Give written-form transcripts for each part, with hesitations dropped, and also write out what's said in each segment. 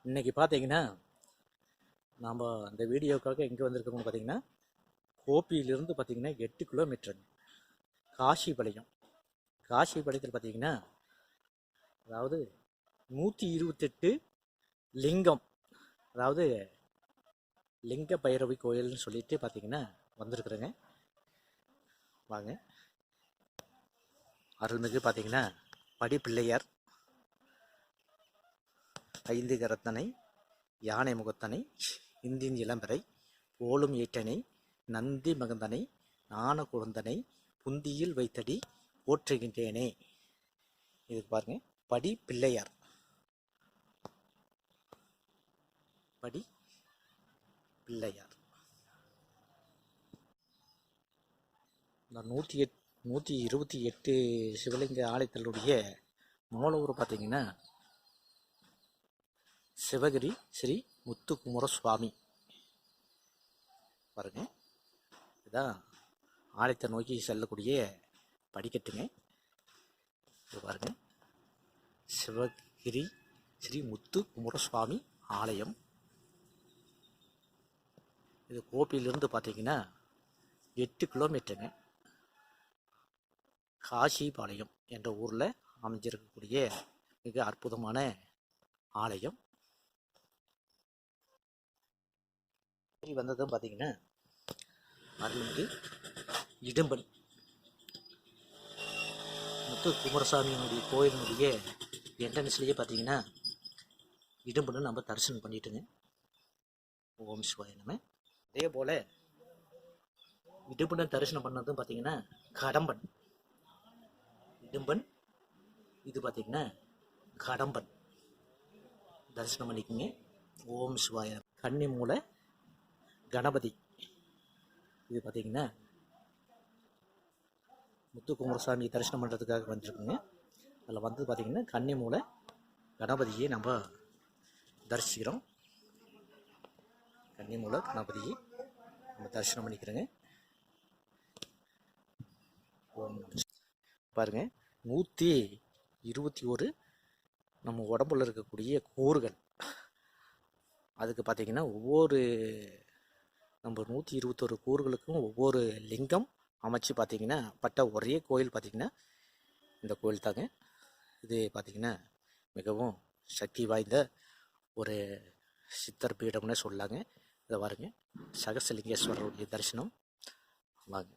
இன்றைக்கி பார்த்தீங்கன்னா நாம் அந்த வீடியோக்காக எங்கே வந்திருக்கோம்னு பார்த்தீங்கன்னா கோபியிலிருந்து பார்த்தீங்கன்னா 8 கிலோமீட்டருங்க. காசிபாளையம். காசிபாளையத்தில் பார்த்தீங்கன்னா அதாவது 128 லிங்கம், அதாவது லிங்க பைரவி கோயில்னு சொல்லிட்டு பார்த்தீங்கன்னா வந்திருக்குறேங்க. வாங்க. அருள்மிகு பார்த்தீங்கன்னா படிப்பிள்ளையார், 5 கரத்தனை, யானை முகத்தனை, இந்தின் இளம்பிறை, போலும் ஏற்றனை, நந்தி மகந்தனை, ஞான குழந்தனை, புந்தியில் வைத்தடி போற்றுகின்றேனே. இது பாருங்க, படி பிள்ளையார், படி பிள்ளையார். இந்த 128 சிவலிங்க ஆலயத்தினுடைய மூலவர் பார்த்தீங்கன்னா சிவகிரி ஸ்ரீ முத்துக்குமர சுவாமி. பாருங்க, இதுதான் ஆலயத்தை நோக்கி செல்லக்கூடிய படிக்கட்டுங்க. இது பாருங்க, சிவகிரி ஸ்ரீ முத்துக்குமர சுவாமி ஆலயம். இது கோபியிலிருந்து பார்த்தீங்கன்னா 8 கிலோமீட்டருங்க. காசிபாளையம் என்ற ஊரில் அமைஞ்சிருக்கக்கூடிய மிக அற்புதமான ஆலயம். வந்ததும் பார்த்தீங்கன்னா அருள்மிகு இடும்பன் முத்து குமாரசாமியினுடைய கோயிலினுடைய என்ட்ரன்ஸ்லேயே பார்த்தீங்கன்னா இடும்பன் நம்ம தரிசனம் பண்ணிட்டுங்க. ஓம் சிவாய நம. அதே போல் இடும்பன் தரிசனம் பண்ணதும் பார்த்தீங்கன்னா கடம்பன். இடும்பன், இது பார்த்தீங்கன்னா கடம்பன். தரிசனம் பண்ணிக்கோங்க. ஓம் சிவாய. கன்னி மூலை கணபதி. இது பார்த்தீங்கன்னா முத்துக்குமாரசாமி தரிசனம் பண்ணுறதுக்காக வந்துருக்குங்க. அதில் வந்து பார்த்தீங்கன்னா கன்னி மூலை கணபதியை நம்ம தரிசிக்கிறோம். கன்னி மூலை கணபதியை நம்ம தரிசனம் பண்ணிக்கிறோங்க. பாருங்க, 121 நம்ம உடம்புல இருக்கக்கூடிய கூறுகள். அதுக்கு பார்த்தீங்கன்னா ஒவ்வொரு நம்ம 121 கூறுகளுக்கும் ஒவ்வொரு லிங்கம் அமைச்சு பார்த்தீங்கன்னா பட்ட ஒரே கோயில் பார்த்தீங்கன்னா இந்த கோயில் தாங்க. இது பார்த்தீங்கன்னா மிகவும் சக்தி வாய்ந்த ஒரு சித்தர் பீடம்னு சொல்லாங்க. இதை பாருங்க, சகசலிங்கேஸ்வரருடைய தரிசனம். வாங்க,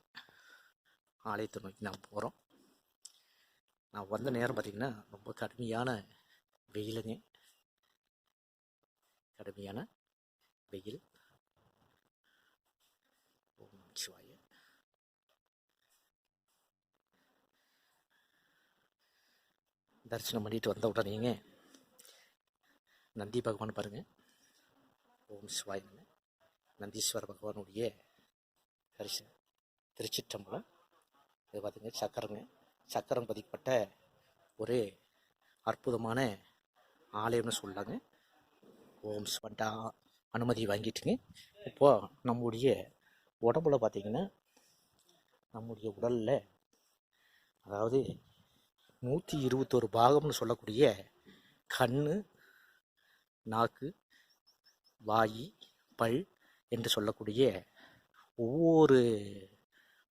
ஆலயத்தை நோக்கி நான் போகிறோம். நான் வந்த நேரம் பார்த்தீங்கன்னா ரொம்ப கடுமையான வெயிலுங்க. கடுமையான வெயில். ஓம் சிவாய. தரிசனம் பண்ணிட்டு வந்த உடனேங்க நந்தி பகவான் பாருங்க. ஓம் சிவாய. நந்தீஸ்வர பகவானுடைய தரிசனம். திருச்சிற்றம்பலம். இது பார்த்துங்க, சக்கரங்க. சக்கரம் பதிக்கப்பட்ட ஒரு அற்புதமான ஆலயம்னு சொல்லாங்க. ஓம் சிவன்டா அனுமதி வாங்கிட்டுங்க. இப்போ நம்முடைய உடம்புல பார்த்தீங்கன்னா நம்முடைய உடலில் அதாவது 121 பாகம்னு சொல்லக்கூடிய கண், நாக்கு, வாய், பல் என்று சொல்லக்கூடிய ஒவ்வொரு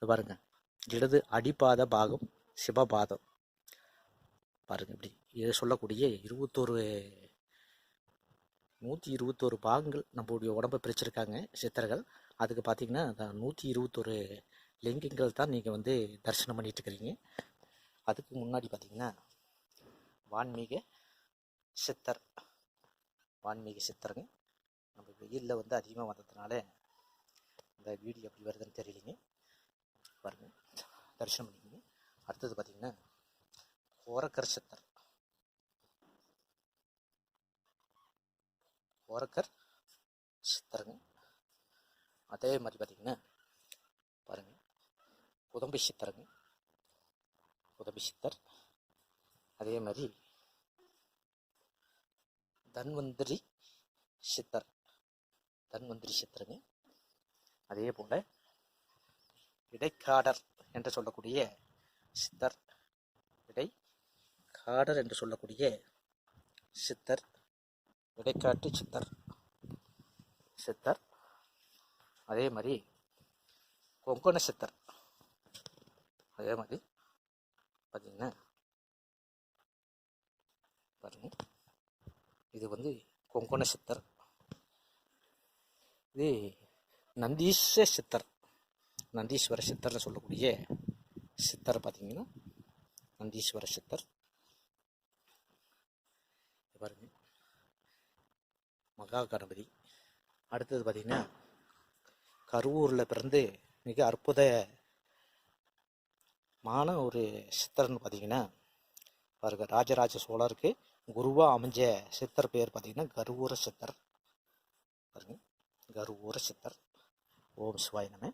பாருங்க, இடது அடிப்பாத பாகம் சிவபாதம் பாருங்க. இப்படி இதை சொல்லக்கூடிய 121 பாகங்கள் நம்மளுடைய உடம்பை பிரிச்சிருக்காங்க சித்தர்கள். அதுக்கு பார்த்தீங்கன்னா அந்த 121 லிங்கங்கள் தான் நீங்கள் வந்து தரிசனம் பண்ணிட்டு இருக்கிறீங்க. அதுக்கு முன்னாடி பார்த்தீங்கன்னா வான்மீக சித்தருங்க. நம்ம வெயிலில் வந்து அதிகமாக வந்ததுனால இந்த வீடியோ எப்படி வருதுன்னு தெரியலைங்க. பாருங்க, தரிசனம் பண்ணிக்கோங்க. அடுத்தது பார்த்தீங்கன்னா ஓரக்கர் சித்தருங்க. அதே மாதிரி பார்த்தீங்கன்னா பாருங்க, புதம்பி சித்தருங்க. அதே மாதிரி தன்வந்திரி சித்தருங்க. அதே போல இடைக்காடர் என்று சொல்லக்கூடிய சித்தர், இடைக்காடர் என்று சொல்லக்கூடிய சித்தர் இடைக்காட்டு சித்தர் அதே மாதிரி கொங்கண சித்தர் அதே மாதிரி பார்த்தீங்கன்னா பாருங்க, இது வந்து கொங்கண சித்தர். இது நந்தீஸ்வர சித்தர்னு சொல்லக்கூடிய சித்தர் பார்த்தீங்கன்னா நந்தீஸ்வர சித்தர். பாருங்க, மகா கணபதி. அடுத்தது பார்த்தீங்கன்னா கருவூரில் பிறந்து மிக அற்புதமான ஒரு சித்தர்னு பார்த்தீங்கன்னா பாருங்க, ராஜராஜ சோழருக்கு குருவாக அமைஞ்ச சித்தர் பேர் பார்த்தீங்கன்னா கருவூர சித்தர். பாருங்க, கருவூர சித்தர். ஓம் சிவாய நம.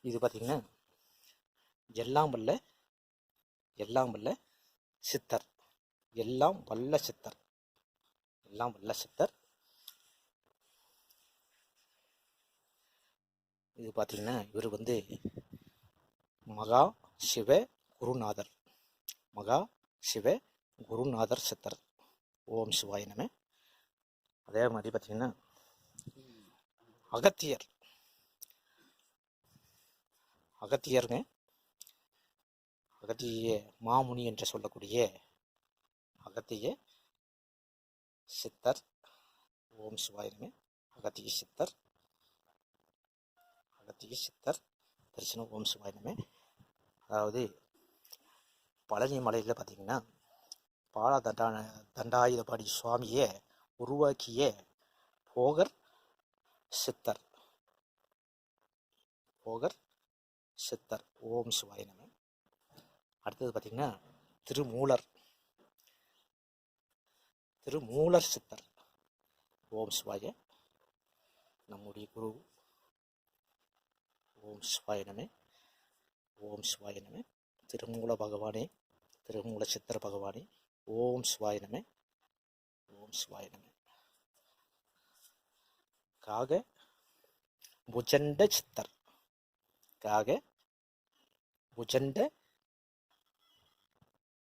இது பார்த்தீங்கன்னா எல்லாம் வல்ல சித்தர். எல்லாம் வல்ல சித்தர். இது பார்த்தீங்கன்னா இவர் வந்து மகா சிவ குருநாதர் சித்தர். ஓம் சிவாய நம. அதே மாதிரி பார்த்தீங்கன்னா அகத்தியருங்க. அகத்திய மாமுனி என்று சொல்லக்கூடிய அகத்திய சித்தர். ஓம் சிவாய நம. அகத்திய சித்தர் தரிசனம். ஓம் சிவாய நம. அதாவது பழனி மலையில் பார்த்தீங்கன்னா பால தண்டாயுதபாணி சுவாமியை உருவாக்கிய போகர் சித்தர். ஓம் சிவாய நம. அடுத்தது பார்த்தீங்கன்னா திருமூலர் சித்தர். ஓம் சிவாய. நம்முடைய குரு. ஓம் சிவாய நம. திருமூல பகவானே, திருமூல சித்தர் பகவானே, ஓம் சிவாய நம. காக புஜண்ட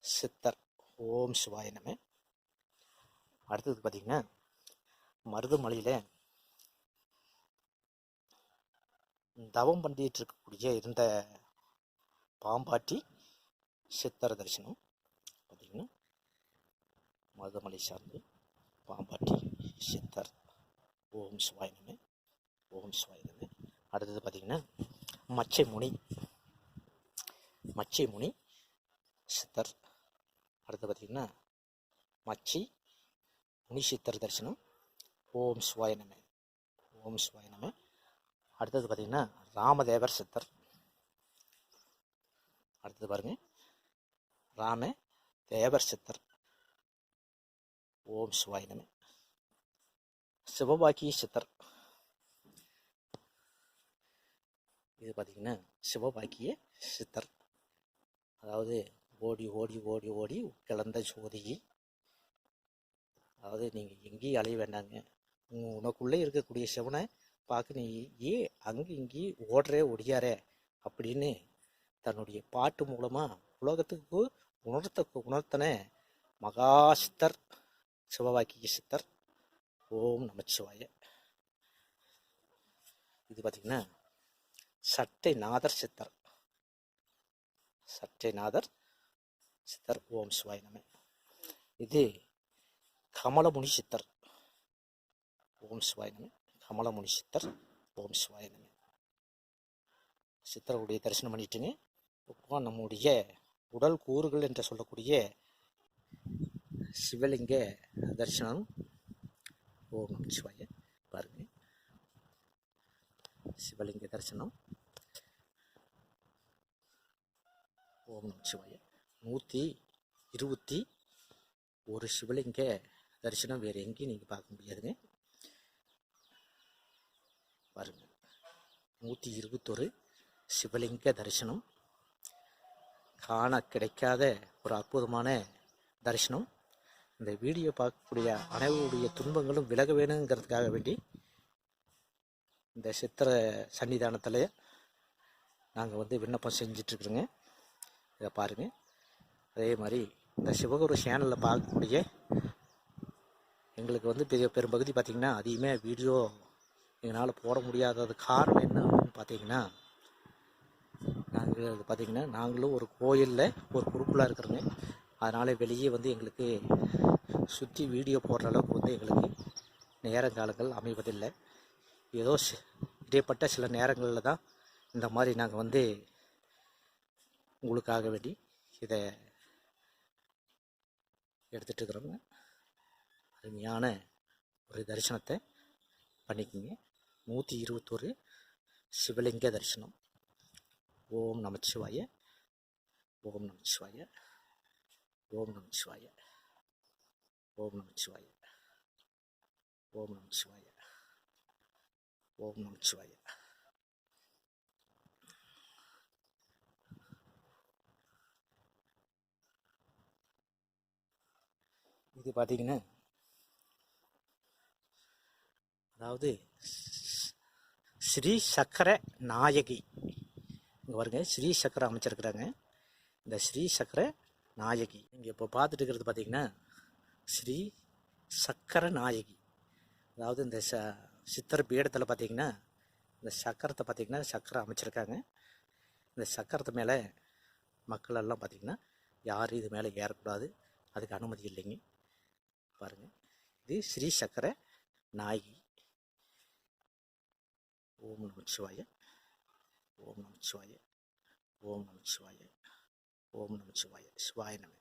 சித்தர். ஓம் சிவாய நம. அடுத்தது பார்த்தீங்கன்னா மருதமலையில் தவம் பண்ணிட்டு இருக்கக்கூடிய இருந்த பாம்பாட்டி சித்தர் தரிசனம். பார்த்தீங்கன்னா மருதமலை சார்ந்து பாம்பாட்டி சித்தர். ஓம் சிவாய நம. அடுத்தது பார்த்தீங்கன்னா மச்சை முனி சித்தர். அடுத்து பார்த்தீங்கன்னா மச்சி முனி சித்தர் தரிசனம். ஓம் சிவாய நம. அடுத்தது பார்த்தீங்கன்னா ராமதேவர் சித்தர். அடுத்தது பாருங்க, ராமதேவர் சித்தர். ஓம் சிவாய நம. சிவபாக்கிய சித்தர். இது பார்த்தீங்கன்னா சிவபாக்கிய சித்தர். அதாவது ஓடி ஓடி ஓடி ஓடி கிளந்த ஜோதி. அதாவது நீங்கள் எங்கேயும் அலைய வேண்டாங்க, உனக்குள்ளே இருக்கக்கூடிய சிவனை பார்க்க நீ அங்கே இங்கேயும் ஓடியாரே அப்படின்னு தன்னுடைய பாட்டு மூலமாக உலகத்துக்கு உணர்த்தன மகா சித்தர் சிவவாக்கிய சித்தர். ஓம் நமச்சிவாய. இது பார்த்தீங்கன்னா சட்டைநாதர் சித்தர். ஓம் சிவாய நம. இது கமலமுனி சித்தர். ஓம் சிவாய நம. கமலமுனி சித்தர். ஓம் சிவாய நம. சித்தருடைய தரிசனம் பண்ணிட்டுங்க. இப்போ நம்முடைய உடல் கூறுகள் என்று சொல்லக்கூடிய சிவலிங்க தரிசனம். ஓம் நம சிவாய. பாருங்க, சிவலிங்க தரிசனம். ஓம் நம சிவாய. 121 சிவலிங்க தரிசனம் வேறு எங்கேயும் நீங்கள் பார்க்க முடியாதுங்க. பாருங்க, 121 சிவலிங்க தரிசனம் காண கிடைக்காத ஒரு அற்புதமான தரிசனம். இந்த வீடியோ பார்க்கக்கூடிய அனைவருடைய துன்பங்களும் விலக வேணுங்கிறதுக்காக வேண்டி இந்த சித்திர சன்னிதானத்தில் நாங்கள் வந்து விண்ணப்பம் செஞ்சிட்ருக்குறோங்க. இதை பாருங்கள். அதே மாதிரி இந்த சிவகுரு சேனலில் பார்க்கக்கூடிய எங்களுக்கு வந்து பெரும்பகுதி பார்த்திங்கன்னா அதிகமாக வீடியோ எங்களால் போட முடியாதது காரணம் என்ன அப்படின்னு பார்த்தீங்கன்னா, நாங்கள் பார்த்திங்கன்னா நாங்களும் ஒரு கோயிலில் ஒரு குரூப்பில் இருக்கிறோங்க. அதனால் வெளியே வந்து எங்களுக்கு சுற்றி வீடியோ போடுற அளவுக்கு வந்து எங்களுக்கு நேரங்காலங்கள் அமைவதில்லை. ஏதோ இடைப்பட்ட சில நேரங்களில் தான் இந்த மாதிரி நாங்கள் வந்து உங்களுக்காக வேண்டி இதை எடுத்துகிட்டு இருக்கிறோங்க. அருமையான ஒரு தரிசனத்தை பண்ணிக்கோங்க. 121 சிவலிங்க தரிசனம். ஓம் நமச்சிவாய, ஓம் நமச்சிவாய, ஓம் நமச்சிவாய, ஓம் நமச்சிவாய, ஓம் நமச்சிவாய, ஓம் நமச்சிவாய. இது பார்த்தீங்கன்னா, அதாவது ஸ்ரீ சக்கர நாயகி, இங்கே பாருங்க ஸ்ரீ சக்கரை அமைச்சிருக்கிறாங்க. இந்த ஸ்ரீ சக்கர நாயகி நீங்கள் இப்போ பார்த்துட்டு இருக்கிறது பார்த்தீங்கன்னா ஸ்ரீ சக்கர நாயகி. அதாவது இந்த சித்தர் பீடத்தில் பார்த்தீங்கன்னா இந்த சக்கரத்தை பார்த்தீங்கன்னா சக்கரை அமைச்சிருக்காங்க. இந்த சக்கரத்து மேலே மக்கள் எல்லாம் பார்த்தீங்கன்னா யாரும் இது மேலே ஏறக்கூடாது, அதுக்கு அனுமதி இல்லைங்க. பாருங்கள், இது ஸ்ரீ சக்கர நாயகி. ஓம் நமச்சிவாய, ஓம் நமச்சிவாய, ஓம் நமச்சிவாய, ஓம் நமச்சிவாய, சிவாய நம.